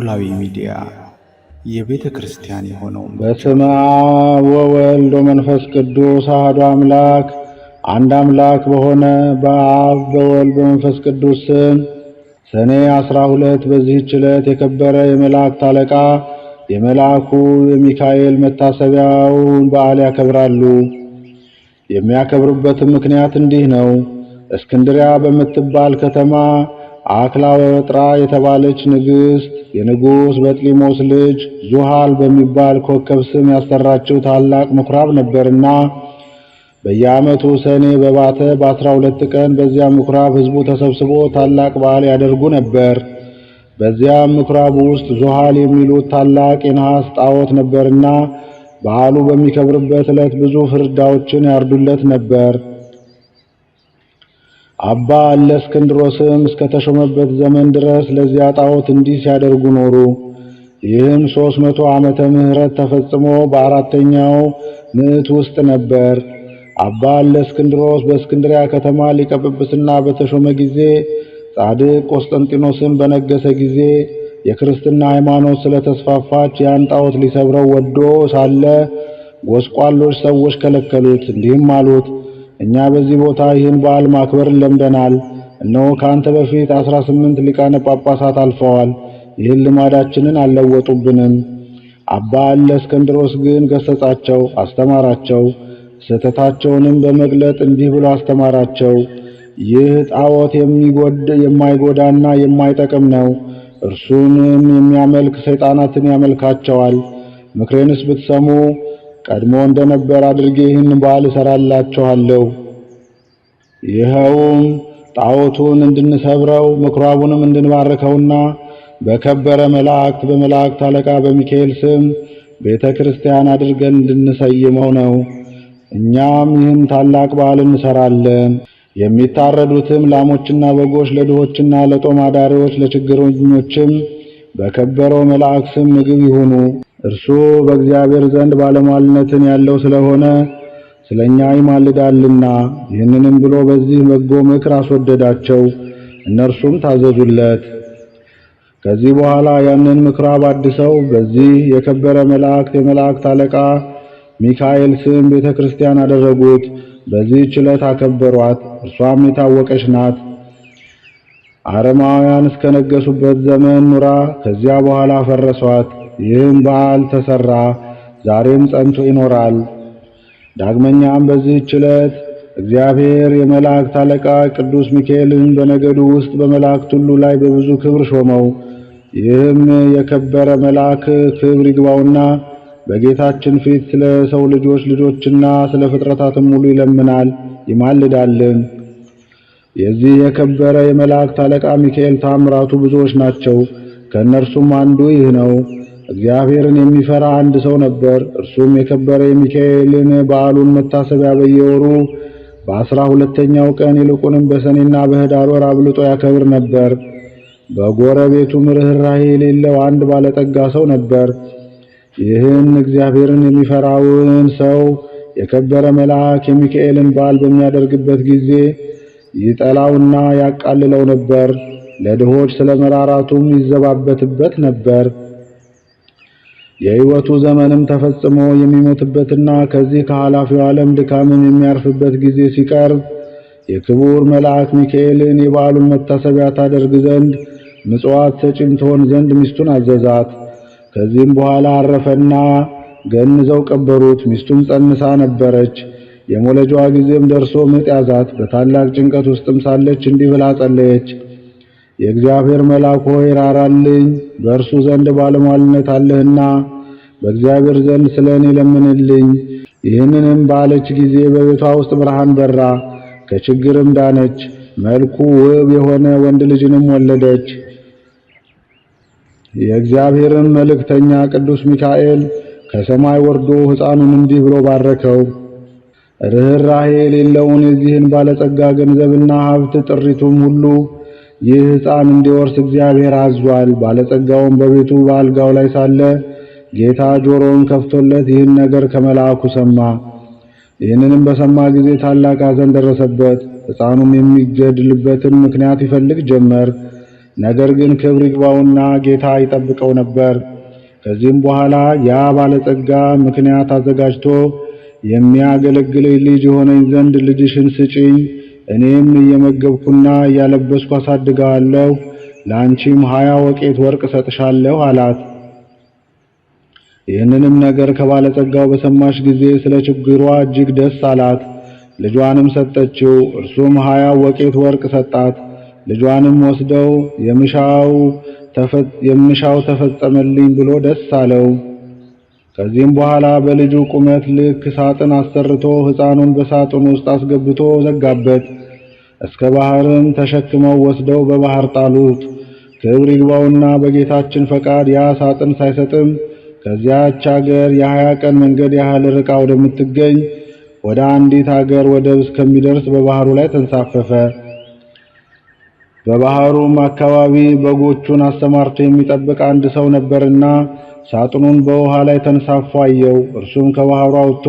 ኖላዊ ሚዲያ የቤተ ክርስቲያን የሆነው በስመ አብ ወወልድ ወመንፈስ ቅዱስ አሐዱ አምላክ አንድ አምላክ በሆነ በአብ በወልድ በመንፈስ ቅዱስ ስም ሰኔ 12 በዚህች ዕለት የከበረ የመላእክት አለቃ የመልአኩ የሚካኤል መታሰቢያውን በዓል ያከብራሉ። የሚያከብሩበትም ምክንያት እንዲህ ነው። እስክንድርያ በምትባል ከተማ አክላወጥራ የተባለች ንግሥት የንጉሥ በጥሊሞስ ልጅ ዙሃል በሚባል ኮከብ ስም ያሰራችው ታላቅ ምኵራብ ነበርና በየዓመቱ ሰኔ በባተ በ12 ቀን በዚያ ምኵራብ ሕዝቡ ተሰብስቦ ታላቅ በዓል ያደርጉ ነበር። በዚያም ምኵራብ ውስጥ ዙሃል የሚሉት ታላቅ የነሐስ ጣዖት ነበርና በዓሉ በሚከብርበት ዕለት ብዙ ፍርዳዎችን ያርዱለት ነበር። አባ እለእስክንድሮስም እስከተሾመበት ዘመን ድረስ ለዚያ ጣዖት እንዲህ ሲያደርጉ ኖሩ። ይህም 300 ዓመተ ምህረት ተፈጽሞ በአራተኛው ምዕት ውስጥ ነበር። አባ እለእስክንድሮስ በእስክንድርያ ከተማ ሊቀ ጵጵስና በተሾመ ጊዜ ጻድቅ ቆስጠንጢኖስም በነገሰ ጊዜ የክርስትና ሃይማኖት ስለተስፋፋች ያን ጣዖት ሊሰብረው ወዶ ሳለ ጎስቋሎች ሰዎች ከለከሉት። እንዲህም አሉት፣ እኛ በዚህ ቦታ ይህን በዓል ማክበርን ለምደናል። እነሆ ከአንተ በፊት 18 ሊቃነ ጳጳሳት አልፈዋል፣ ይህን ልማዳችንን አልለወጡብንም። አባ እለእስክንድሮስ ግን ገሰጻቸው፣ አስተማራቸው። ስህተታቸውንም በመግለጥ እንዲህ ብሎ አስተማራቸው። ይህ ጣዖት የማይጎዳና የማይጠቅም ነው። እርሱንም የሚያመልክ ሰይጣናትን ያመልካቸዋል። ምክሬንስ ብትሰሙ ቀድሞ እንደነበር አድርጌ ይህን በዓል እሰራላችኋለሁ። ይኸውም ጣዖቱን እንድንሰብረው ምኵራቡንም እንድንባርከውና በከበረ መላእክት በመላእክት አለቃ በሚካኤል ስም ቤተ ክርስቲያን አድርገን እንድንሰይመው ነው። እኛም ይህን ታላቅ በዓል እንሰራለን። የሚታረዱትም ላሞችና በጎች ለድሆችና ለጦም አዳሪዎች ለችግረኞችም በከበረው መልአክ ስም ምግብ ይሁኑ። እርሱ በእግዚአብሔር ዘንድ ባለሟልነትን ያለው ስለሆነ ስለኛ ይማልዳልና። ይህንንም ብሎ በዚህ በጎ ምክር አስወደዳቸው፣ እነርሱም ታዘዙለት። ከዚህ በኋላ ያንን ምኵራብ አድሰው በዚህ የከበረ መላእክት የመላእክት አለቃ ሚካኤል ስም ቤተ ክርስቲያን አደረጉት። በዚህች ዕለት አከበሯት። እርሷም የታወቀች ናት። አረማውያን እስከነገሱበት ዘመን ኑራ ከዚያ በኋላ ፈረሷት። ይህም በዓል ተሰራ፣ ዛሬም ጸንቶ ይኖራል። ዳግመኛም በዚህች ዕለት እግዚአብሔር የመላእክት አለቃ ቅዱስ ሚካኤልን በነገዱ ውስጥ በመላእክት ሁሉ ላይ በብዙ ክብር ሾመው። ይህም የከበረ መልአክ ክብር ይግባውና በጌታችን ፊት ስለ ሰው ልጆችና ስለ ፍጥረታትም ሁሉ ይለምናል ይማልዳልም። የዚህ የከበረ የመላእክት አለቃ ሚካኤል ታምራቱ ብዙዎች ናቸው። ከእነርሱም አንዱ ይህ ነው። እግዚአብሔርን የሚፈራ አንድ ሰው ነበር። እርሱም የከበረ የሚካኤልን በዓሉን መታሰቢያ በየወሩ በ12ኛው ቀን ይልቁንም በሰኔና በኅዳር ወር አብልጦ ያከብር ነበር። በጎረቤቱም ርኅራኄ የሌለው አንድ ባለጠጋ ሰው ነበር። ይህን እግዚአብሔርን የሚፈራውን ሰው የከበረ መልአክ የሚካኤልን በዓል በሚያደርግበት ጊዜ ይጠላውና ያቃልለው ነበር። ለድሆች ስለ መራራቱም ይዘባበትበት ነበር። የሕይወቱ ዘመንም ተፈጽሞ የሚሞትበትና ከዚህ ከኃላፊው ዓለም ድካምም የሚያርፍበት ጊዜ ሲቀርብ የክቡር መልአክ ሚካኤልን የበዓሉን መታሰቢያ ታደርግ ዘንድ ምጽዋት ሰጪም ትሆን ዘንድ ሚስቱን አዘዛት። ከዚህም በኋላ አረፈና ገንዘው ቀበሩት። ሚስቱም ጸንሳ ነበረች። የመውለጃዋ ጊዜም ደርሶ ምጥ ያዛት። በታላቅ ጭንቀት ውስጥም ሳለች እንዲህ ብላ ጸለየች። የእግዚአብሔር መልአክ ሆይ ራራልኝ፣ በእርሱ ዘንድ ባለሟልነት አለህና በእግዚአብሔር ዘንድ ስለ እኔ ለምንልኝ። ይህንንም ባለች ጊዜ በቤቷ ውስጥ ብርሃን በራ፣ ከችግርም ዳነች። መልኩ ውብ የሆነ ወንድ ልጅንም ወለደች። የእግዚአብሔርን መልእክተኛ ቅዱስ ሚካኤል ከሰማይ ወርዶ ሕፃኑን እንዲህ ብሎ ባረከው። ርኅራኄ የሌለውን የዚህን ባለጸጋ ገንዘብና ሀብት ጥሪቱም ሁሉ ይህ ሕፃን እንዲወርስ እግዚአብሔር አዟል። ባለጸጋውም በቤቱ በአልጋው ላይ ሳለ ጌታ ጆሮውን ከፍቶለት ይህን ነገር ከመልአኩ ሰማ። ይህንንም በሰማ ጊዜ ታላቅ ሐዘን ደረሰበት። ሕፃኑም የሚገድልበትን ምክንያት ይፈልግ ጀመር። ነገር ግን ክብር ይግባውና ጌታ ይጠብቀው ነበር። ከዚህም በኋላ ያ ባለጸጋ ምክንያት አዘጋጅቶ የሚያገለግለኝ ልጅ የሆነኝ ዘንድ ልጅሽን ስጪኝ፣ እኔም እየመገብኩና እያለበስኩ አሳድገዋለሁ፣ ለአንቺም 20 ወቄት ወርቅ ሰጥሻለሁ አላት። ይህንንም ነገር ከባለጸጋው በሰማች ጊዜ ስለ ችግሯ እጅግ ደስ አላት። ልጇንም ሰጠችው። እርሱም 20 ወቄት ወርቅ ሰጣት። ልጇንም ወስደው የምሻው ተፈጸመልኝ ብሎ ደስ አለው። ከዚህም በኋላ በልጁ ቁመት ልክ ሳጥን አሰርቶ ሕፃኑን በሳጥኑ ውስጥ አስገብቶ ዘጋበት። እስከ ባህርም ተሸክመው ወስደው በባህር ጣሉት። ክብር ይግባውና በጌታችን ፈቃድ ያ ሳጥን ሳይሰጥም ከዚያች አገር የ20 ቀን መንገድ ያህል ርቃ ወደምትገኝ ወደ አንዲት አገር ወደብ እስከሚደርስ በባህሩ ላይ ተንሳፈፈ። በባህሩም አካባቢ በጎቹን አሰማርቶ የሚጠብቅ አንድ ሰው ነበርና ሳጥኑን በውሃ ላይ ተንሳፎ አየው። እርሱም ከባህሩ አውጥቶ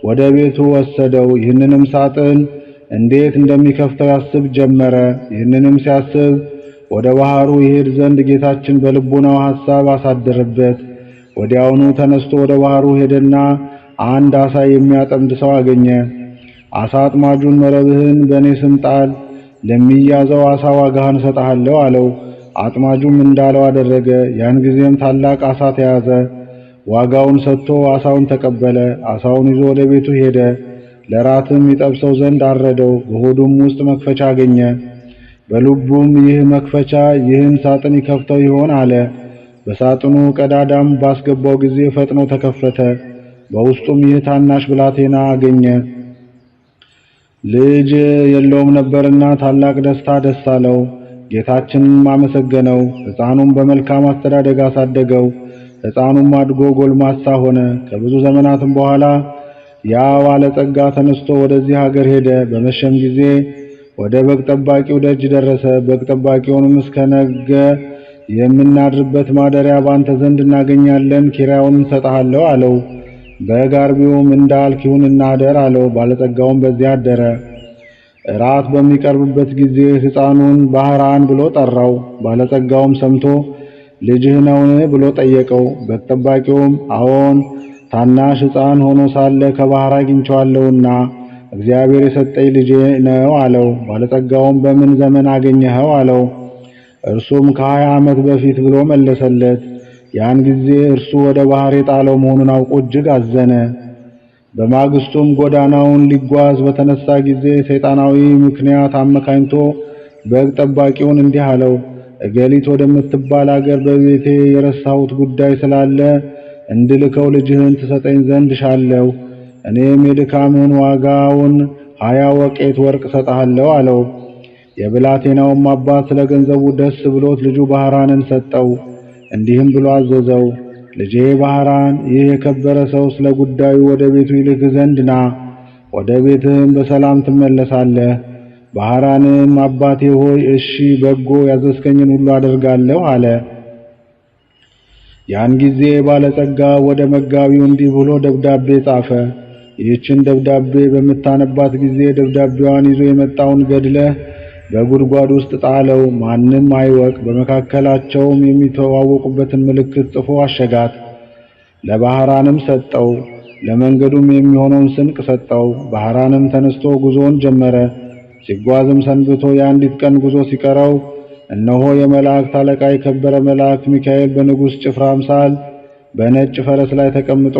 ወደ ቤቱ ወሰደው። ይህንንም ሳጥን እንዴት እንደሚከፍተው ያስብ ጀመረ። ይህንንም ሲያስብ ወደ ባህሩ ይሄድ ዘንድ ጌታችን በልቡናው ሐሳብ አሳደረበት። ወዲያውኑ ተነስቶ ወደ ባህሩ ሄደና አንድ ዓሣ የሚያጠምድ ሰው አገኘ። ዓሣ አጥማጁን መረብህን በእኔ ስም ጣል፣ ለሚያዘው ዓሣ ዋጋህን እሰጥሃለሁ አለው። አጥማጁም እንዳለው አደረገ። ያን ጊዜም ታላቅ ዓሣ ተያዘ። ዋጋውን ሰጥቶ ዓሣውን ተቀበለ። ዓሣውን ይዞ ወደ ቤቱ ሄደ። ለራትም ይጠብሰው ዘንድ አረደው። በሆዱም ውስጥ መክፈቻ አገኘ። በልቡም ይህ መክፈቻ ይህን ሳጥን ይከፍተው ይሆን አለ። በሳጥኑ ቀዳዳም ባስገባው ጊዜ ፈጥኖ ተከፈተ። በውስጡም ይህ ታናሽ ብላቴና አገኘ። ልጅ የለውም ነበርና ታላቅ ደስታ ደስ አለው። ጌታችንም አመሰገነው። ሕፃኑም በመልካም አስተዳደግ አሳደገው። ሕፃኑም አድጎ ጎልማሳ ሆነ። ከብዙ ዘመናትም በኋላ ያ ባለጸጋ ተነስቶ ወደዚህ ሀገር ሄደ። በመሸም ጊዜ ወደ በግ ጠባቂው ደጅ ደረሰ። በግ ጠባቂውንም እስከ ነገ የምናድርበት ማደሪያ ባንተ ዘንድ እናገኛለን፣ ኪራዩን እንሰጥሃለሁ አለው። በግ አርቢውም እንዳልክ ይሁን እናደር አለው። ባለጸጋውም በዚያ አደረ። እራት በሚቀርብበት ጊዜ ሕፃኑን ባህራን ብሎ ጠራው። ባለጸጋውም ሰምቶ ልጅህ ነውን ብሎ ጠየቀው። በግ ጠባቂውም አዎን፣ ታናሽ ሕፃን ሆኖ ሳለ ከባህር አግኝቼዋለሁና እግዚአብሔር የሰጠኝ ልጄ ነው አለው። ባለጸጋውም በምን ዘመን አገኘኸው አለው። እርሱም ከ20 ዓመት በፊት ብሎ መለሰለት። ያን ጊዜ እርሱ ወደ ባህር የጣለው መሆኑን አውቆ እጅግ አዘነ። በማግስቱም ጎዳናውን ሊጓዝ በተነሳ ጊዜ ሰይጣናዊ ምክንያት አመካኝቶ በግ ጠባቂውን እንዲህ አለው፣ እገሊት ወደምትባል አገር በቤቴ የረሳሁት ጉዳይ ስላለ እንድልከው ልጅህን ትሰጠኝ ዘንድ ሻለው። እኔም የድካምህን ዋጋውን 20 ወቄት ወርቅ ሰጥሃለሁ አለው። የብላቴናውም አባት ስለ ገንዘቡ ደስ ብሎት ልጁ ባህራንን ሰጠው። እንዲህም ብሎ አዘዘው፣ ልጄ ባህራን፣ ይህ የከበረ ሰው ስለ ጉዳዩ ወደ ቤቱ ይልክ ዘንድ ና፣ ወደ ቤትህም በሰላም ትመለሳለህ። ባህራንም አባቴ ሆይ እሺ፣ በጎ ያዘዝከኝን ሁሉ አደርጋለሁ አለ። ያን ጊዜ ባለጸጋ ወደ መጋቢው እንዲህ ብሎ ደብዳቤ ጻፈ። ይህችን ደብዳቤ በምታነባት ጊዜ ደብዳቤዋን ይዞ የመጣውን ገድለህ በጉድጓድ ውስጥ ጣለው፣ ማንም አይወቅ። በመካከላቸውም የሚተዋወቁበትን ምልክት ጽፎ አሸጋት። ለባህራንም ሰጠው። ለመንገዱም የሚሆነውን ስንቅ ሰጠው። ባህራንም ተነስቶ ጉዞውን ጀመረ። ሲጓዝም ሰንብቶ የአንዲት ቀን ጉዞ ሲቀረው እነሆ የመላእክት አለቃ የከበረ መልአክ ሚካኤል በንጉሥ ጭፍራ አምሳል በነጭ ፈረስ ላይ ተቀምጦ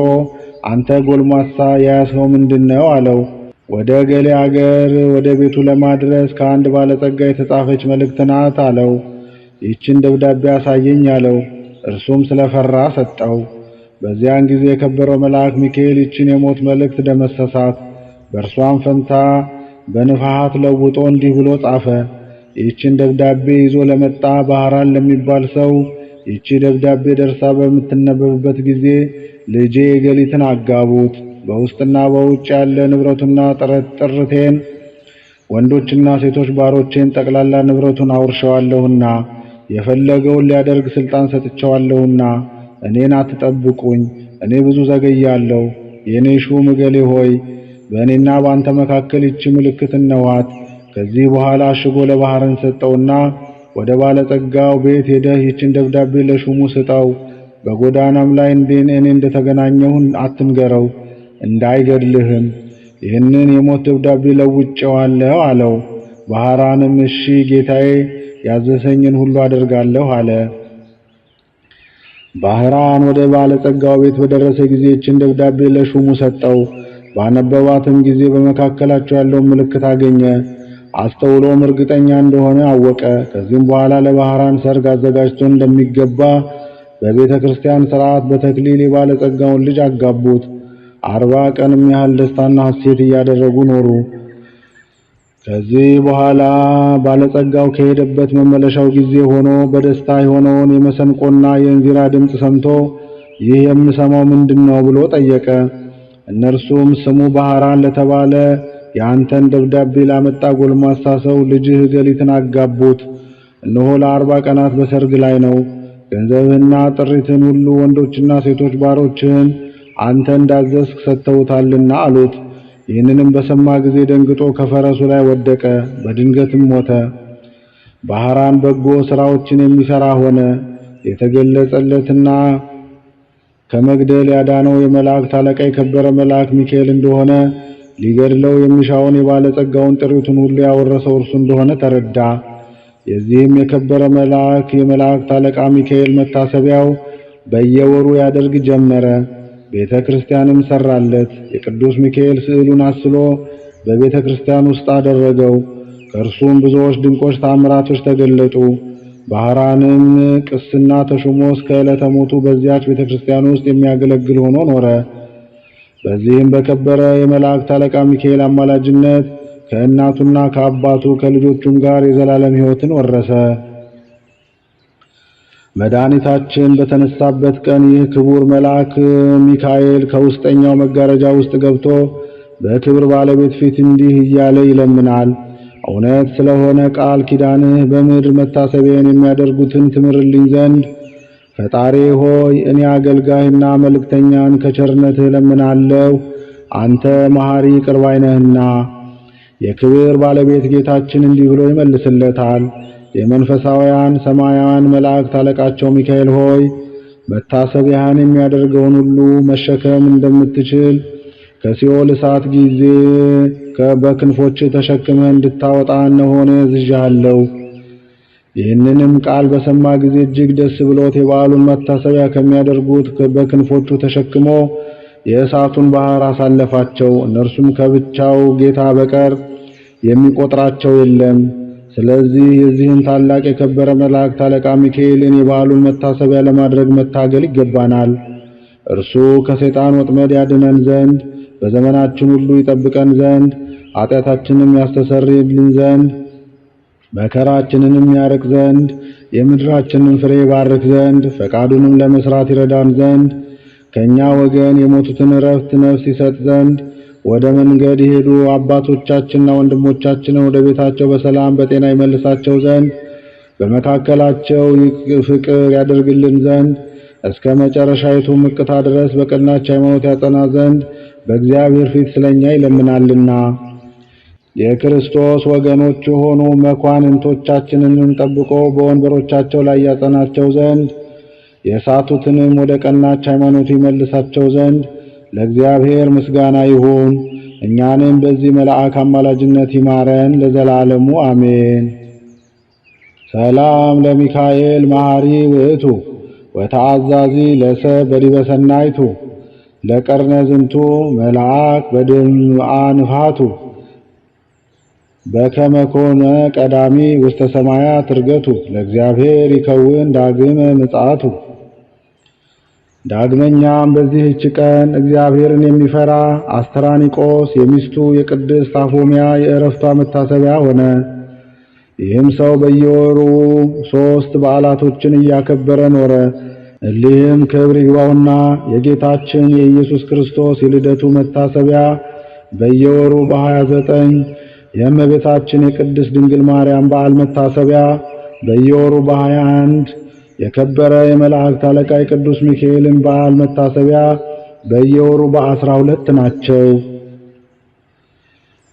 አንተ ጎልማሳ የያዝኸው ምንድነው? አለው። ወደ ገሌ አገር ወደ ቤቱ ለማድረስ ከአንድ ባለጸጋ የተጻፈች መልእክት ናት አለው። ይህችን ደብዳቤ አሳየኝ አለው። እርሱም ስለፈራ ሰጠው። በዚያን ጊዜ የከበረው መልአክ ሚካኤል ይህችን የሞት መልእክት ደመሰሳት። በእርሷም ፈንታ በንፋሃት ለውጦ እንዲህ ብሎ ጻፈ። ይህችን ደብዳቤ ይዞ ለመጣ ባህራን ለሚባል ሰው ይህች ደብዳቤ ደርሳ በምትነበብበት ጊዜ ልጄ ገሊትን አጋቡት፣ በውስጥና በውጭ ያለ ንብረቱና ጥርቴን ወንዶችና ሴቶች ባሮቼን ጠቅላላ ንብረቱን አውርሸዋለሁና የፈለገውን ሊያደርግ ስልጣን ሰጥቼዋለሁና እኔን አትጠብቁኝ፣ እኔ ብዙ ዘገያለሁ። የኔ ሹም እገሌ ሆይ በእኔና በአንተ መካከል ይህች ምልክት እነዋት። ከዚህ በኋላ አሽጎ ለባህራን ሰጠውና ወደ ባለጸጋው ቤት ሄደህ ይህችን ደብዳቤ ለሹሙ ስጠው። በጎዳናም ላይ እኔ እንደተገናኘሁ አትንገረው፣ እንዳይገድልህም። ይህንን የሞት ደብዳቤ ለውጬዋለሁ አለው። ባህራንም እሺ ጌታዬ፣ ያዘዘኝን ሁሉ አደርጋለሁ አለ። ባህራን ወደ ባለጸጋው ቤት በደረሰ ጊዜ ይህችን ደብዳቤ ለሹሙ ሰጠው። ባነበባትም ጊዜ በመካከላቸው ያለውን ምልክት አገኘ። አስተውሎም እርግጠኛ እንደሆነ አወቀ። ከዚህም በኋላ ለባህራን ሰርግ አዘጋጅቶ እንደሚገባ በቤተ ክርስቲያን ሥርዓት በተክሊል የባለጸጋውን ልጅ አጋቡት። 40 ቀንም ያህል ደስታና ሐሴት እያደረጉ ኖሩ። ከዚህ በኋላ ባለጸጋው ከሄደበት መመለሻው ጊዜ ሆኖ በደስታ የሆነውን የመሰንቆና የእንዚራ ድምፅ ሰምቶ ይህ የምሰማው ምንድነው ብሎ ጠየቀ። እነርሱም ስሙ ባህራን ለተባለ የአንተን ደብዳቤ ላመጣ ጎልማሳ ሰው ልጅህ ገሊትን አጋቡት። እነሆ ለ40 ቀናት በሰርግ ላይ ነው። ገንዘብህና ጥሪትን ሁሉ ወንዶችና ሴቶች ባሮችህን አንተ እንዳዘዝክ ሰጥተውታልና አሉት። ይህንንም በሰማ ጊዜ ደንግጦ ከፈረሱ ላይ ወደቀ፣ በድንገትም ሞተ። ባህራን በጎ ሥራዎችን የሚሠራ ሆነ። የተገለጸለትና ከመግደል ያዳነው የመላእክት አለቃ የከበረ መልአክ ሚካኤል እንደሆነ፣ ሊገድለው የሚሻውን የባለጸጋውን ጥሪቱን ሁሉ ያወረሰው እርሱ እንደሆነ ተረዳ። የዚህም የከበረ መልአክ የመላእክት አለቃ ሚካኤል መታሰቢያው በየወሩ ያደርግ ጀመረ። ቤተ ክርስቲያንም ሰራለት። የቅዱስ ሚካኤል ስዕሉን አስሎ በቤተ ክርስቲያን ውስጥ አደረገው። ከእርሱም ብዙዎች ድንቆች ተአምራቶች ተገለጡ። ባህራንም ቅስና ተሹሞ እስከ ዕለተ ሞቱ በዚያች ቤተ ክርስቲያን ውስጥ የሚያገለግል ሆኖ ኖረ። በዚህም በከበረ የመላእክት አለቃ ሚካኤል አማላጅነት ከእናቱና ከአባቱ ከልጆቹም ጋር የዘላለም ሕይወትን ወረሰ። መድኃኒታችን በተነሳበት ቀን ይህ ክቡር መልአክ ሚካኤል ከውስጠኛው መጋረጃ ውስጥ ገብቶ በክብር ባለቤት ፊት እንዲህ እያለ ይለምናል። እውነት ስለሆነ ቃል ኪዳንህ በምድር መታሰቢያን የሚያደርጉትን ትምርልኝ ዘንድ ፈጣሪ ሆይ እኔ አገልጋይና መልእክተኛን ከቸርነትህ እለምናለሁ። አንተ መሐሪ ይቅር ባይ ነህና። የክብር ባለቤት ጌታችን እንዲህ ብሎ ይመልስለታል። የመንፈሳውያን ሰማያውያን መላእክት አለቃቸው ሚካኤል ሆይ መታሰቢያን የሚያደርገውን ሁሉ መሸከም እንደምትችል ከሲኦል እሳት ጊዜ በክንፎች ተሸክመህ እንድታወጣ እነሆ እዝዣለሁ። ይህንንም ቃል በሰማ ጊዜ እጅግ ደስ ብሎት የበዓሉን መታሰቢያ ከሚያደርጉት በክንፎቹ ተሸክሞ የእሳቱን ባህር አሳለፋቸው። እነርሱም ከብቻው ጌታ በቀር የሚቆጥራቸው የለም። ስለዚህ የዚህን ታላቅ የከበረ መላእክት አለቃ ሚካኤልን የበዓሉን መታሰቢያ ለማድረግ መታገል ይገባናል። እርሱ ከሰይጣን ወጥመድ ያድነን ዘንድ በዘመናችን ሁሉ ይጠብቀን ዘንድ ኃጢአታችንን ያስተሰርይልን ዘንድ መከራችንንም ያርቅ ዘንድ የምድራችንን ፍሬ ይባርክ ዘንድ ፈቃዱንም ለመስራት ይረዳን ዘንድ ከኛ ወገን የሞቱትን ዕረፍት ነፍስ ይሰጥ ዘንድ ወደ መንገድ የሄዱ አባቶቻችንና ወንድሞቻችንን ወደ ቤታቸው በሰላም በጤና ይመልሳቸው ዘንድ በመካከላቸው ፍቅር ያደርግልን ዘንድ እስከ መጨረሻይቱ ምቅታ ድረስ በቀናች ሃይማኖት ያጸና ዘንድ በእግዚአብሔር ፊት ስለኛ ይለምናልና። የክርስቶስ ወገኖች የሆኑ መኳንንቶቻችንን ጠብቆ በወንበሮቻቸው ላይ ያጸናቸው ዘንድ የሳቱትንም ወደ ቀናች ሃይማኖት ይመልሳቸው ዘንድ ለእግዚአብሔር ምስጋና ይሁን። እኛንም በዚህ መልአክ አማላጅነት ይማረን ለዘላለሙ አሜን። ሰላም ለሚካኤል መሐሪ ውእቱ ወተአዛዚ ለሰብ በዲበ ሰናይቱ ለቀርነ ዝንቱ መልአክ በድምአ ንፋቱ በከመ ኮነ ቀዳሚ ውስተ ሰማያት ዕርገቱ ለእግዚአብሔር ይከውን ዳግመ ምጽአቱ። ዳግመኛም በዚህች ቀን እግዚአብሔርን የሚፈራ አስተራኒቆስ የሚስቱ የቅድስት አፎምያ የዕረፍቷ መታሰቢያ ሆነ። ይህም ሰው በየወሩ 3 በዓላቶችን እያከበረ ኖረ። እሊህም ክብር ይግባውና የጌታችን የኢየሱስ ክርስቶስ የልደቱ መታሰቢያ በየወሩ በ29፣ የእመቤታችን የቅድስት ድንግል ማርያም በዓል መታሰቢያ በየወሩ በ21፣ የከበረ የመላእክት አለቃ የቅዱስ ሚካኤልን በዓል መታሰቢያ በየወሩ በ12 ናቸው።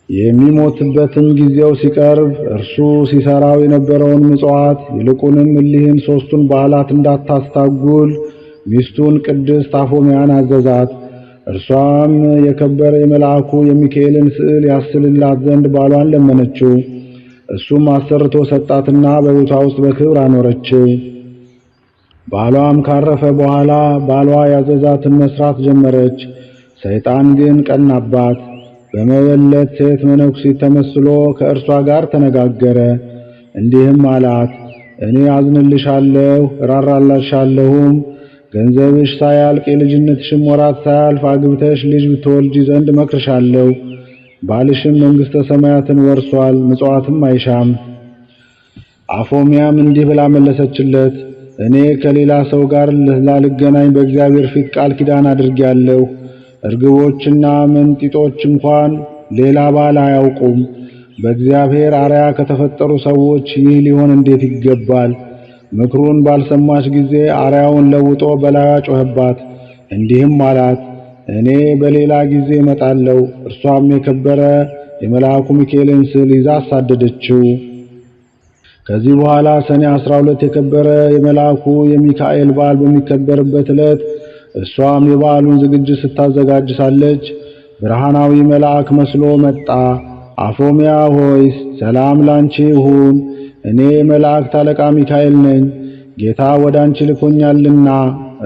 የሚሞትበትም ጊዜው ሲቀርብ እርሱ ሲሰራው የነበረውን ምጽዋት ይልቁንም እሊህን ሦስቱን በዓላት እንዳታስታጉል ሚስቱን ቅድስት አፎምያን አዘዛት። እርሷም የከበረ የመልአኩ የሚካኤልን ስዕል ያስልላት ዘንድ ባሏን ለመነችው። እሱም አሰርቶ ሰጣትና በቤቷ ውስጥ በክብር አኖረችው። ባሏም ካረፈ በኋላ ባሏ ያዘዛትን መስራት ጀመረች። ሰይጣን ግን ቀናባት። በመበለት ሴት መነኩሲት ተመስሎ ከእርሷ ጋር ተነጋገረ። እንዲህም አላት፣ እኔ አዝንልሻለሁ እራራላሻለሁም። ገንዘብሽ ሳያልቅ የልጅነትሽም ወራት ሳያልፍ አግብተሽ ልጅ ብትወልጂ ዘንድ እመክርሻለሁ። ባልሽም መንግሥተ ሰማያትን ወርሷል፣ ምጽዋትም አይሻም። አፎምያም እንዲህ ብላ መለሰችለት፣ እኔ ከሌላ ሰው ጋር ላልገናኝ በእግዚአብሔር ፊት ቃል ኪዳን አድርጌያለሁ። እርግቦችና መንጢጦች እንኳን ሌላ ባል አያውቁም። በእግዚአብሔር አርአያ ከተፈጠሩ ሰዎች ይህ ሊሆን እንዴት ይገባል? ምክሩን ባልሰማች ጊዜ አርአያውን ለውጦ በላዩ ጮኸባት። እንዲህም አላት፣ እኔ በሌላ ጊዜ እመጣለሁ። እርሷም የከበረ የመልአኩ ሚካኤልን ስዕል ይዛ አሳደደችው። ከዚህ በኋላ ሰኔ 12 የከበረ የመልአኩ የሚካኤል በዓል በሚከበርበት ዕለት እሷም የበዓሉን ዝግጅት ስታዘጋጅ ሳለች ብርሃናዊ መልአክ መስሎ መጣ። አፎምያ ሆይ ሰላም ላንቺ ይሁን፣ እኔ መላእክት አለቃ ሚካኤል ነኝ። ጌታ ወደ አንቺ ልኮኛልና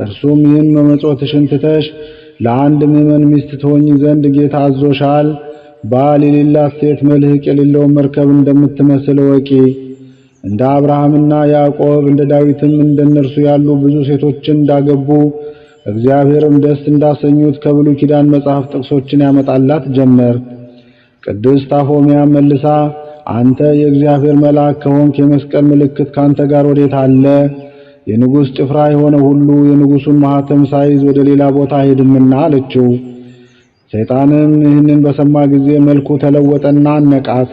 እርሱም ይህን መመጽወትሽን ትተሽ ለአንድ ምዕመን ሚስት ትሆኚ ዘንድ ጌታ አዞሻል። ባል የሌላት ሴት መልህቅ የሌለውን መርከብ እንደምትመስል ወቂ። እንደ አብርሃምና ያዕቆብ እንደ ዳዊትም እንደነርሱ ያሉ ብዙ ሴቶችን እንዳገቡ እግዚአብሔርም ደስ እንዳሰኙት ከብሉይ ኪዳን መጽሐፍ ጥቅሶችን ያመጣላት ጀመር። ቅድስት አፎምያ መልሳ አንተ የእግዚአብሔር መልአክ ከሆንክ የመስቀል ምልክት ካንተ ጋር ወዴት አለ? የንጉሥ ጭፍራ የሆነ ሁሉ የንጉሡን ማኅተም ሳይዝ ወደ ሌላ ቦታ ሄድምና አለችው። ሰይጣንም ይህንን በሰማ ጊዜ መልኩ ተለወጠና አነቃት።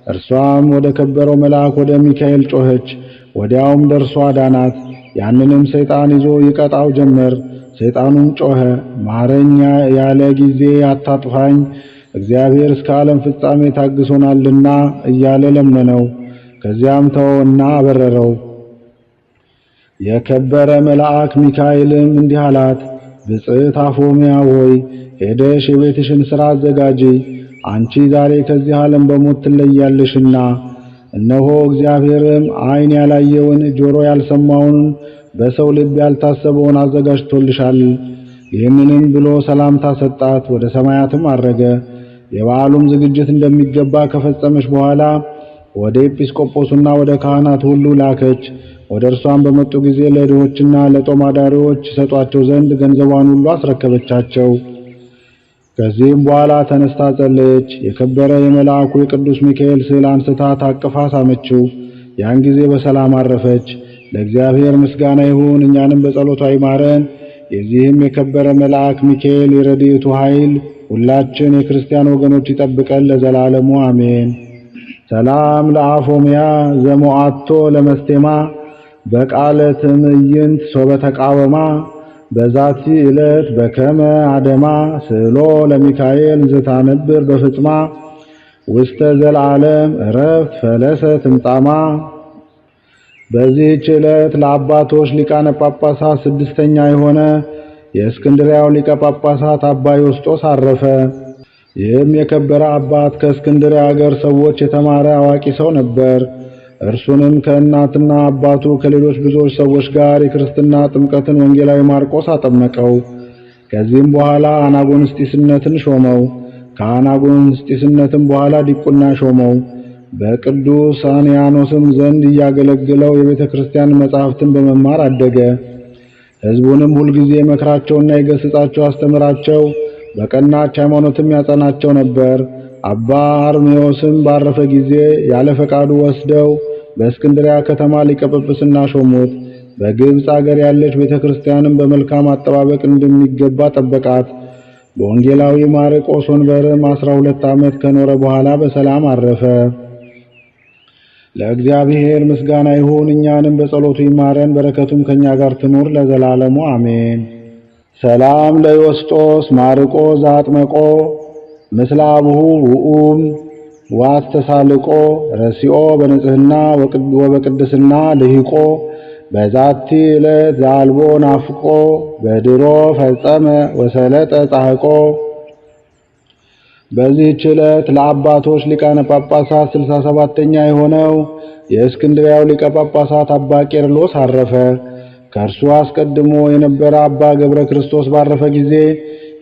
እርሷም ወደ ከበረው መልአክ ወደ ሚካኤል ጮኸች። ወዲያውም ደርሶ አዳናት። ያንንም ሰይጣን ይዞ ይቀጣው ጀመር። ሰይጣኑም ጮኸ፣ ማረኝ ያለ ጊዜ አታጥፋኝ፣ እግዚአብሔር እስከ ዓለም ፍጻሜ ታግሶናልና እያለ ለመነው። ከዚያም ተወውና አበረረው። የከበረ መልአክ ሚካኤልም እንዲህ አላት፣ ብጽዕት አፎምያ ሆይ ሄደሽ የቤትሽን ሥራ አዘጋጂ፣ አንቺ ዛሬ ከዚህ ዓለም በሞት ትለያለሽና። እነሆ እግዚአብሔርም ዓይን ያላየውን ጆሮ ያልሰማውን በሰው ልብ ያልታሰበውን አዘጋጅቶልሻል። ይህንንም ብሎ ሰላምታ ሰጣት፣ ወደ ሰማያትም አረገ። የበዓሉም ዝግጅት እንደሚገባ ከፈጸመች በኋላ ወደ ኤጲስቆጶስና ወደ ካህናት ሁሉ ላከች። ወደ እርሷም በመጡ ጊዜ ለድሆችና ለጦም አዳሪዎች ይሰጧቸው ዘንድ ገንዘቧን ሁሉ አስረከበቻቸው። ከዚህም በኋላ ተነስታ ጸለየች። የከበረ የመልአኩ የቅዱስ ሚካኤል ስዕል አንስታ ታቅፋ ሳመችው። ያን ጊዜ በሰላም አረፈች። ለእግዚአብሔር ምስጋና ይሁን፣ እኛንም በጸሎቷ ይማረን። የዚህም የከበረ መልአክ ሚካኤል የረድኤቱ ኃይል ሁላችን የክርስቲያን ወገኖች ይጠብቀን ለዘላለሙ አሜን። ሰላም ለአፎምያ ዘሞአቶ ለመስቴማ በቃለ ትምይንት ሶበ ተቃወማ በዛቲ ዕለት በከመ አደማ ስዕሎ ለሚካኤል ዘታነብር በፍጽማ ውስተ ዘለዓለም ዕረፍት ፈለሰ ትምጣማ። በዚህች ዕለት ለአባቶች ሊቃነ ጳጳሳት ስድስተኛ የሆነ የእስክንድርያው ሊቀ ጳጳሳት አባ ዮስጦስ አረፈ። ይህም የከበረ አባት ከእስክንድርያ አገር ሰዎች የተማረ አዋቂ ሰው ነበር። እርሱንም ከእናትና አባቱ ከሌሎች ብዙዎች ሰዎች ጋር የክርስትና ጥምቀትን ወንጌላዊ ማርቆስ አጠመቀው። ከዚህም በኋላ አናጎንስጢስነትን ሾመው። ከአናጎንስጢስነትም በኋላ ዲቁና ሾመው። በቅዱስ አንያኖስም ዘንድ እያገለግለው የቤተ ክርስቲያን መጻሕፍትን በመማር አደገ። ሕዝቡንም ሁልጊዜ መክራቸውና ይገሥጻቸው አስተምራቸው፣ በቀናች ሃይማኖትም ያጸናቸው ነበር። አባ አርሜዎስም ባረፈ ጊዜ ያለ ፈቃዱ ወስደው በእስክንድርያ ከተማ ሊቀ ጵጵስና ሾሙት። በግብፅ አገር ያለች ቤተ ክርስቲያንም በመልካም አጠባበቅ እንደሚገባ ጠበቃት። በወንጌላዊ ማርቆስ ወንበርም 12 ዓመት ከኖረ በኋላ በሰላም አረፈ። ለእግዚአብሔር ምስጋና ይሁን፣ እኛንም በጸሎቱ ይማረን፣ በረከቱም ከኛ ጋር ትኑር ለዘላለሙ አሜን። ሰላም ለዮስጦስ ማርቆስ አጥመቆ ምስለ አቡሁ ውኡም ዋስተሳልቆ ረሲኦ በንጽህና ወበቅድስና ልሂቆ በዛቲ ዕለት ዘአልቦ ናፍቆ በድሮ ፈጸመ ወሰለጠ ጻሕቆ። በዚህች ዕለት ለአባቶች ሊቃነ ጳጳሳት 67ኛ የሆነው የእስክንድርያው ሊቀ ጳጳሳት አባ ቄርሎስ አረፈ። ከእርሱ አስቀድሞ የነበረ አባ ገብረ ክርስቶስ ባረፈ ጊዜ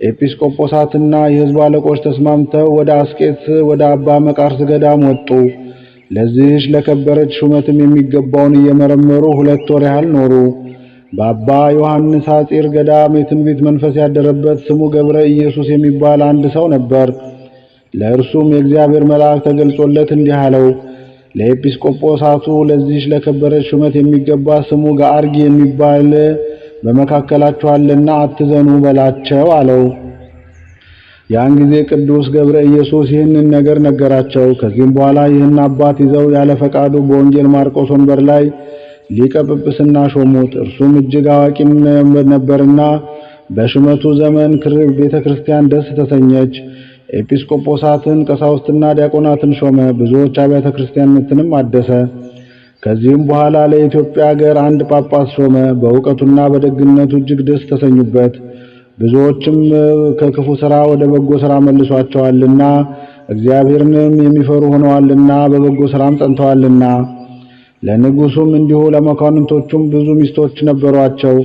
ኤጲስቆጶሳትና የሕዝቡ አለቆች ተስማምተው ወደ አስቄጥስ ወደ አባ መቃርስ ገዳም ወጡ። ለዚህች ለከበረች ሹመትም የሚገባውን እየመረመሩ 2 ወር ያህል ኖሩ። በአባ ዮሐንስ ሐጺር ገዳም የትንቢት መንፈስ ያደረበት ስሙ ገብረ ኢየሱስ የሚባል አንድ ሰው ነበር። ለእርሱም የእግዚአብሔር መልአክ ተገልጾለት እንዲህ አለው፣ ለኤጲስቆጶሳቱ ለዚህች ለከበረች ሹመት የሚገባ ስሙ ጋአርጊ የሚባል በመካከላችሁ አለና አትዘኑ በላቸው አለው። ያን ጊዜ ቅዱስ ገብረ ኢየሱስ ይህንን ነገር ነገራቸው። ከዚህም በኋላ ይህን አባት ይዘው ያለ ፈቃዱ በወንጌል ማርቆስ ወንበር ላይ ሊቀ ጵጵስና ሾሙት። እርሱም እጅግ አዋቂ ነበርና በሹመቱ ዘመን ቤተ ክርስቲያን ደስ ተሰኘች። ኤጲስቆጶሳትን፣ ቀሳውስትና ዲያቆናትን ሾመ። ብዙዎች አብያተ ክርስቲያናትንም አደሰ። ከዚህም በኋላ ለኢትዮጵያ ሀገር አንድ ጳጳስ ሾመ። በእውቀቱና በደግነቱ እጅግ ደስ ተሰኙበት። ብዙዎችም ከክፉ ሥራ ወደ በጎ ሥራ መልሷቸዋልና እግዚአብሔርንም የሚፈሩ ሆነዋልና በበጎ ሥራም ጸንተዋልና። ለንጉሡም እንዲሁ ለመኳንንቶቹም ብዙ ሚስቶች ነበሯቸው።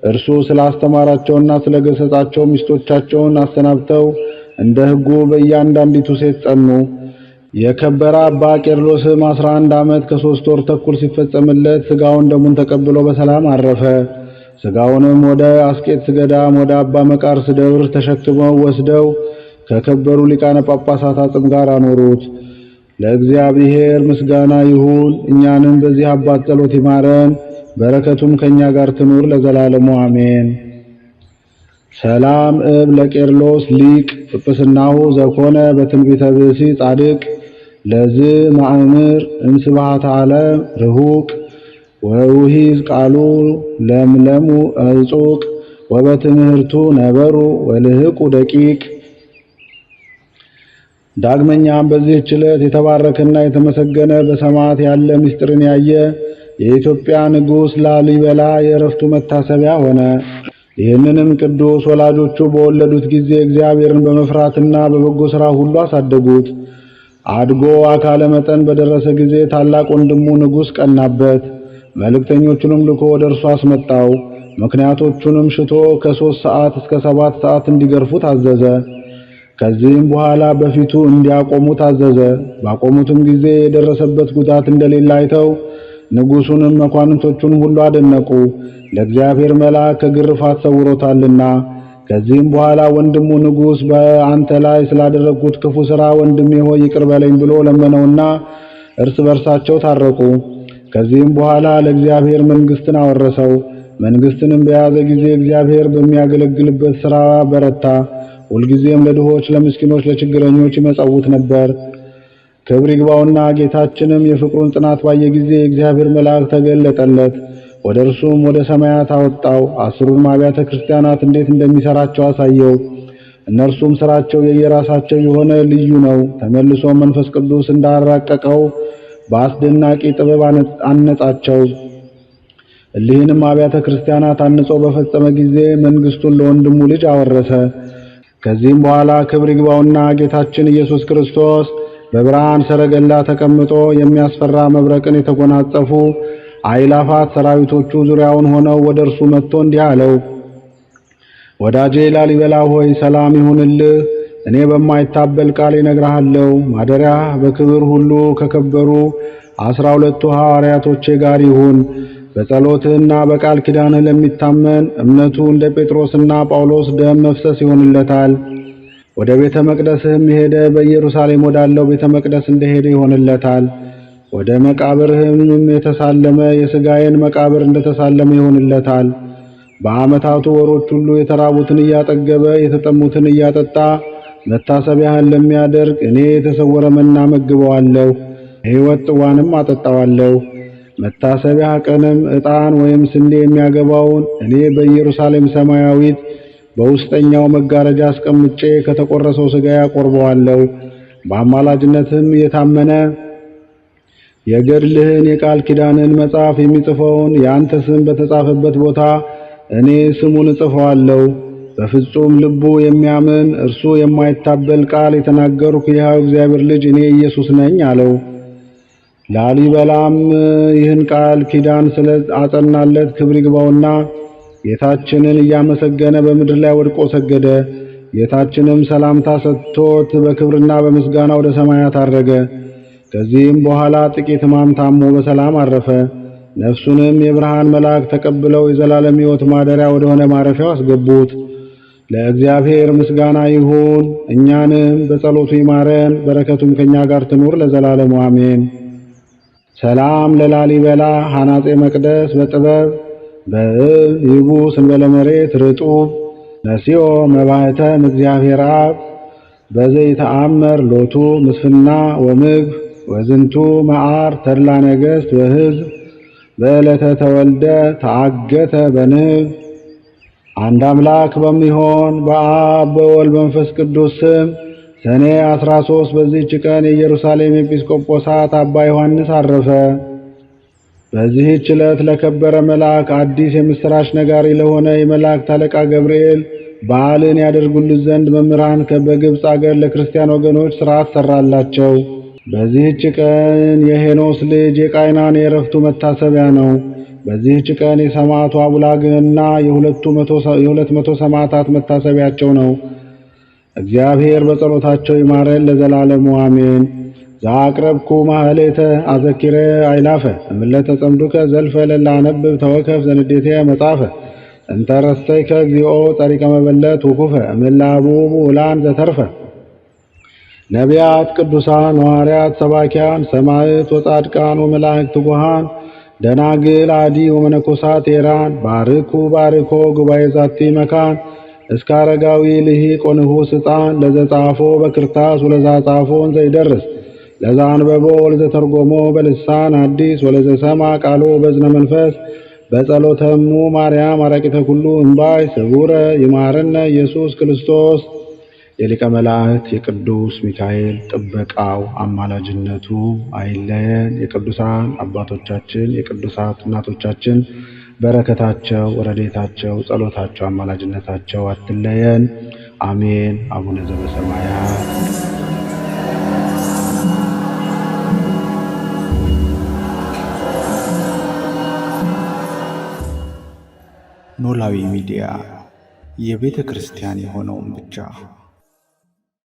እርሱ ስላስተማራቸውና ስለገሰጻቸው ሚስቶቻቸውን አሰናብተው እንደ ሕጉ በእያንዳንዲቱ ሴት ጸኑ። የከበረ አባ ቄርሎስም 11 ዓመት ከ3 ወር ተኩል ሲፈጸምለት ሥጋውን ደሙን ተቀብሎ በሰላም አረፈ። ሥጋውንም ወደ አስቄጥስ ገዳም ወደ አባ መቃርስ ደብር ተሸክመው ወስደው ከከበሩ ሊቃነ ጳጳሳት አጽም ጋር አኖሩት። ለእግዚአብሔር ምስጋና ይሁን። እኛንም በዚህ አባት ጸሎት ይማረን፣ በረከቱም ከኛ ጋር ትኑር ለዘላለሙ አሜን። ሰላም እብ ለቄርሎስ ሊቅ ጵጵስናሁ ዘኮነ በትንቢተ ብእሲ ጻድቅ ለዝ ማእምር እንስብሐተ ዓለም ርሁቅ ወውሂዝ ቃሉ ለምለሙ እጹቅ ወበትምህርቱ ነበሩ ወልህቁ ደቂቅ። ዳግመኛም በዚህች ዕለት የተባረከና የተመሰገነ በሰማዕት ያለ ምስጢርን ያየ የኢትዮጵያ ንጉሥ ላሊበላ የዕረፍቱ መታሰቢያ ሆነ። ይህንንም ቅዱስ ወላጆቹ በወለዱት ጊዜ እግዚአብሔርን በመፍራትና በበጎ ሥራ ሁሉ አሳደጉት። አድጎ አካለ መጠን በደረሰ ጊዜ ታላቅ ወንድሙ ንጉሥ ቀናበት። መልእክተኞቹንም ልኮ ወደ እርሱ አስመጣው። ምክንያቶቹንም ሽቶ ከ3 ሰዓት እስከ 7 ሰዓት እንዲገርፉት አዘዘ። ከዚህም በኋላ በፊቱ እንዲያቆሙ ታዘዘ። ባቆሙትም ጊዜ የደረሰበት ጉዳት እንደሌለ አይተው ንጉሡንም መኳንንቶቹን ሁሉ አደነቁ፣ ለእግዚአብሔር መልአክ ከግርፋት ሰውሮታልና። ከዚህም በኋላ ወንድሙ ንጉሥ በአንተ ላይ ስላደረግኩት ክፉ ሥራ ወንድሜ ሆይ ይቅር በለኝ ብሎ ለመነውና እርስ በርሳቸው ታረቁ። ከዚህም በኋላ ለእግዚአብሔር መንግሥትን አወረሰው። መንግሥትንም በያዘ ጊዜ እግዚአብሔር በሚያገለግልበት ሥራ በረታ። ሁልጊዜም ለድሆች፣ ለምስኪኖች፣ ለችግረኞች ይመጸውት ነበር። ክብር ይግባውና ጌታችንም የፍቅሩን ጽናት ባየ ጊዜ የእግዚአብሔር መልአክ ተገለጠለት። ወደ እርሱም ወደ ሰማያት አወጣው። 10ሩንም አብያተ ክርስቲያናት እንዴት እንደሚሰራቸው አሳየው። እነርሱም ሥራቸው የየራሳቸው የሆነ ልዩ ነው። ተመልሶ መንፈስ ቅዱስ እንዳራቀቀው በአስደናቂ ጥበብ አነጻቸው። እሊህንም አብያተ ክርስቲያናት አንጾ በፈጸመ ጊዜ መንግሥቱን ለወንድሙ ልጅ አወረሰ። ከዚህም በኋላ ክብር ይግባውና ጌታችን ኢየሱስ ክርስቶስ በብርሃን ሰረገላ ተቀምጦ የሚያስፈራ መብረቅን የተጎናጸፉ አእላፋት ሰራዊቶቹ ዙሪያውን ሆነው ወደ እርሱ መጥቶ እንዲህ አለው፣ ወዳጄ ላሊበላ ሆይ ሰላም ይሁንልህ። እኔ በማይታበል ቃል እነግርሃለሁ። ማደሪያ በክብር ሁሉ ከከበሩ 12ቱ ሐዋርያቶቼ ጋር ይሁን። በጸሎትህና በቃል ኪዳንህ ለሚታመን እምነቱ እንደ ጴጥሮስና ጳውሎስ ደም መፍሰስ ይሆንለታል። ወደ ቤተ መቅደስህም የሄደ በኢየሩሳሌም ወዳለው ቤተ መቅደስ እንደሄደ ይሆንለታል። ወደ መቃብርህም የተሳለመ የሥጋዬን መቃብር እንደተሳለመ ይሆንለታል። በዓመታቱ ወሮች ሁሉ የተራቡትን እያጠገበ የተጠሙትን እያጠጣ መታሰቢያህን ለሚያደርግ እኔ የተሰወረ መና መግበዋለሁ፣ የሕይወት ጽዋንም አጠጣዋለሁ። መታሰቢያ ቀንም ዕጣን ወይም ስንዴ የሚያገባውን እኔ በኢየሩሳሌም ሰማያዊት በውስጠኛው መጋረጃ አስቀምጬ ከተቆረሰው ሥጋዬ አቆርበዋለሁ። በአማላጅነትም የታመነ የገድልህን የቃል ኪዳንን መጽሐፍ የሚጽፈውን የአንተ ስም በተጻፈበት ቦታ እኔ ስሙን እጽፈዋለሁ። በፍጹም ልቡ የሚያምን እርሱ የማይታበል ቃል የተናገርኩ የሕያው እግዚአብሔር ልጅ እኔ ኢየሱስ ነኝ አለው። ላሊበላም ይህን ቃል ኪዳን ስለ አጸናለት ክብር ይግባውና ጌታችንን እያመሰገነ በምድር ላይ ወድቆ ሰገደ። ጌታችንም ሰላምታ ሰጥቶት በክብርና በምስጋና ወደ ሰማያት አረገ። ከዚህም በኋላ ጥቂት ሕማም ታሞ በሰላም አረፈ። ነፍሱንም የብርሃን መልአክ ተቀብለው የዘላለም ሕይወት ማደሪያ ወደሆነ ማረፊያው አስገቡት። ለእግዚአብሔር ምስጋና ይሁን፣ እኛንም በጸሎቱ ይማረን፣ በረከቱም ከኛ ጋር ትኑር ለዘላለሙ አሜን። ሰላም ለላሊበላ ሐናፄ መቅደስ በጥበብ በእብ ይቡስ እንበለ መሬት ርጡብ ነሲኦ መባህተ እግዚአብሔር አብ በዘይተአመር ሎቱ ምስፍና ወምግብ ወዝንቱ መዓር ተድላ ነገሥት ወሕዝብ በዕለተ ተወልደ ተአገተ በንብ። አንድ አምላክ በሚሆን በአብ በወልድ በመንፈስ ቅዱስ ስም ሰኔ 13 በዚህች ቀን የኢየሩሳሌም ኤጲስቆጶሳት አባ ዮሐንስ አረፈ። በዚህች ዕለት ለከበረ መልአክ አዲስ የምሥራች ነጋሪ ለሆነ የመላእክት አለቃ ገብርኤል በዓልን ያደርጉልት ዘንድ መምህራን በግብፅ አገር ለክርስቲያን ወገኖች ሥርዓት ሠራላቸው። በዚህች ቀን የሄኖስ ልጅ የቃይናን የዕረፍቱ መታሰቢያ ነው። በዚህች ቀን የሰማዕቱ አቡላግንና የ200 ሰማዕታት መታሰቢያቸው ነው። እግዚአብሔር በጸሎታቸው ይማረን ለዘላለሙ አሜን። ዘአቅረብኩ ማህሌተ አዘኪረ አይላፈ እምለተ ጸምዱከ ዘልፈ ለላነብብ ተወከፍ ዘንዴቴ መጻፈ እንተረስተይከ እግዚኦ ጠሪቀ መበለት ውኩፈ እምላቡ ውላን ዘተርፈ ነቢያት፣ ቅዱሳን፣ ሐዋርያት፣ ሰባኪያን፣ ሰማዕት ወጻድቃን ወመላእክት ትጉሃን ደናግል አዲ ወመነኮሳት ሄራን ባርኩ ባርኮ ጉባኤ ዛቲ መካን እስከ አረጋዊ ልሂቅ ወንዑስ ሕፃን ለዘጻፎ በክርታስ ወለዘጻፎን ዘይደርስ ለዘአንበቦ ወለዘተርጎሞ በልሳን አዲስ ወለዘሰማ ቃሎ በዝነ መንፈስ በጸሎተሙ ማርያም አራቂተ ኩሉ እምባይ ስቡረ ይማረነ ኢየሱስ ክርስቶስ። የሊቀ መላእክት የቅዱስ ሚካኤል ጥበቃው አማላጅነቱ አይለየን። የቅዱሳን አባቶቻችን የቅዱሳት እናቶቻችን በረከታቸው ረድኤታቸው ጸሎታቸው አማላጅነታቸው አትለየን። አሜን። አቡነ ዘበሰማያት ኖላዊ ሚዲያ የቤተ ክርስቲያን የሆነውን ብቻ